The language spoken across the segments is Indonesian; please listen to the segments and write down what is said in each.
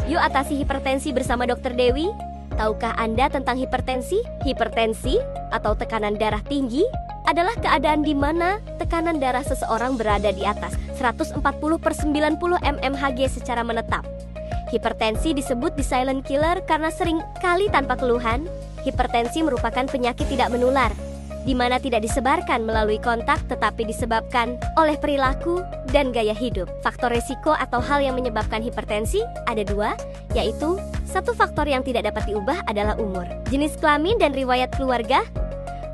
Yuk atasi hipertensi bersama Dr. Dewi. Tahukah Anda tentang hipertensi? Hipertensi atau tekanan darah tinggi adalah keadaan di mana tekanan darah seseorang berada di atas 140/90 mmHg secara menetap. Hipertensi disebut the silent killer karena sering kali tanpa keluhan. Hipertensi merupakan penyakit tidak menular, di mana tidak disebarkan melalui kontak tetapi disebabkan oleh perilaku dan gaya hidup. Faktor resiko atau hal yang menyebabkan hipertensi ada dua, yaitu satu faktor yang tidak dapat diubah adalah umur, jenis kelamin dan riwayat keluarga.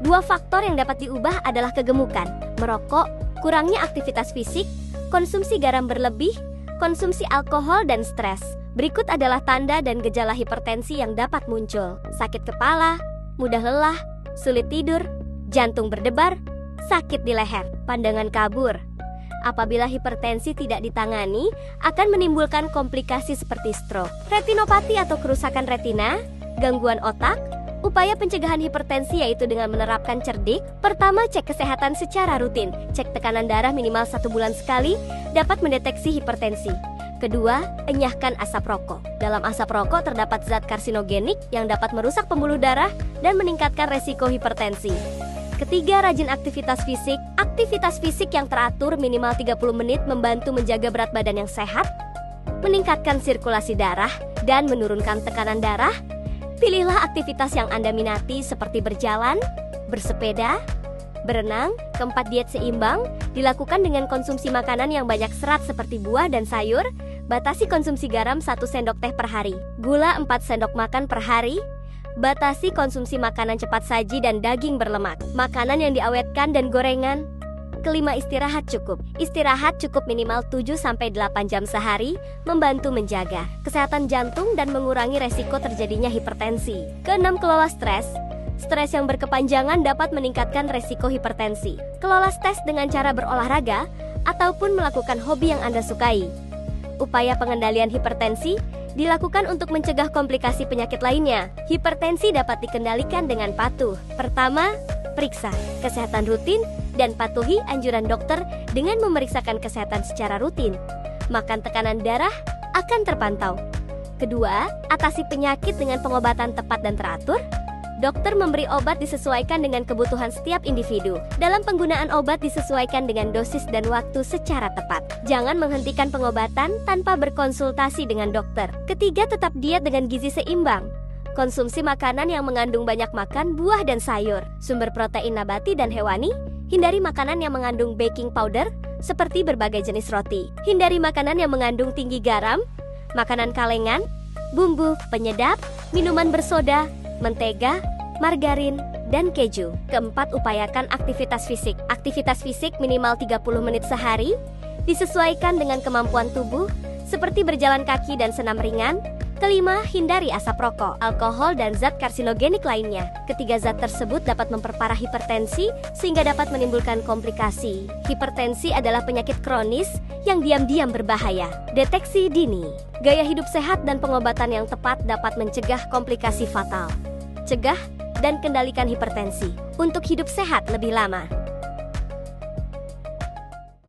Dua faktor yang dapat diubah adalah kegemukan, merokok, kurangnya aktivitas fisik, konsumsi garam berlebih, konsumsi alkohol dan stres. Berikut adalah tanda dan gejala hipertensi yang dapat muncul: sakit kepala, mudah lelah, sulit tidur, jantung berdebar, sakit di leher, pandangan kabur. Apabila hipertensi tidak ditangani, akan menimbulkan komplikasi seperti stroke, retinopati atau kerusakan retina, gangguan otak. Upaya pencegahan hipertensi yaitu dengan menerapkan cerdik. Pertama, cek kesehatan secara rutin. Cek tekanan darah minimal 1 bulan sekali, dapat mendeteksi hipertensi. Kedua, enyahkan asap rokok. Dalam asap rokok terdapat zat karsinogenik yang dapat merusak pembuluh darah dan meningkatkan resiko hipertensi. Ketiga, rajin aktivitas fisik. Aktivitas fisik yang teratur minimal 30 menit membantu menjaga berat badan yang sehat, meningkatkan sirkulasi darah, dan menurunkan tekanan darah. Pilihlah aktivitas yang Anda minati seperti berjalan, bersepeda, berenang. Keempat, diet seimbang. Dilakukan dengan konsumsi makanan yang banyak serat seperti buah dan sayur. Batasi konsumsi garam 1 sendok teh per hari, gula 4 sendok makan per hari. Batasi konsumsi makanan cepat saji dan daging berlemak, makanan yang diawetkan dan gorengan. Kelima, istirahat cukup. Istirahat cukup minimal 7-8 jam sehari, membantu menjaga kesehatan jantung dan mengurangi resiko terjadinya hipertensi. Keenam, kelola stres. Stres yang berkepanjangan dapat meningkatkan resiko hipertensi. Kelola stres dengan cara berolahraga ataupun melakukan hobi yang Anda sukai. Upaya pengendalian hipertensi dilakukan untuk mencegah komplikasi penyakit lainnya. Hipertensi dapat dikendalikan dengan patuh. Pertama, periksa kesehatan rutin dan patuhi anjuran dokter dengan memeriksakan kesehatan secara rutin. Makan tekanan darah akan terpantau. Kedua, atasi penyakit dengan pengobatan tepat dan teratur. Dokter memberi obat disesuaikan dengan kebutuhan setiap individu. Dalam penggunaan obat disesuaikan dengan dosis dan waktu secara tepat. Jangan menghentikan pengobatan tanpa berkonsultasi dengan dokter. Ketiga, tetap diet dengan gizi seimbang. Konsumsi makanan yang mengandung banyak makan buah dan sayur, sumber protein nabati dan hewani. Hindari makanan yang mengandung baking powder, seperti berbagai jenis roti. Hindari makanan yang mengandung tinggi garam, makanan kalengan, bumbu, penyedap, minuman bersoda, mentega, margarin, dan keju. Keempat, upayakan aktivitas fisik. Aktivitas fisik minimal 30 menit sehari, disesuaikan dengan kemampuan tubuh, seperti berjalan kaki dan senam ringan. Kelima, hindari asap rokok, alkohol, dan zat karsinogenik lainnya. Ketiga zat tersebut dapat memperparah hipertensi sehingga dapat menimbulkan komplikasi. Hipertensi adalah penyakit kronis yang diam-diam berbahaya. Deteksi dini. Gaya hidup sehat dan pengobatan yang tepat dapat mencegah komplikasi fatal. Cegah dan kendalikan hipertensi untuk hidup sehat lebih lama.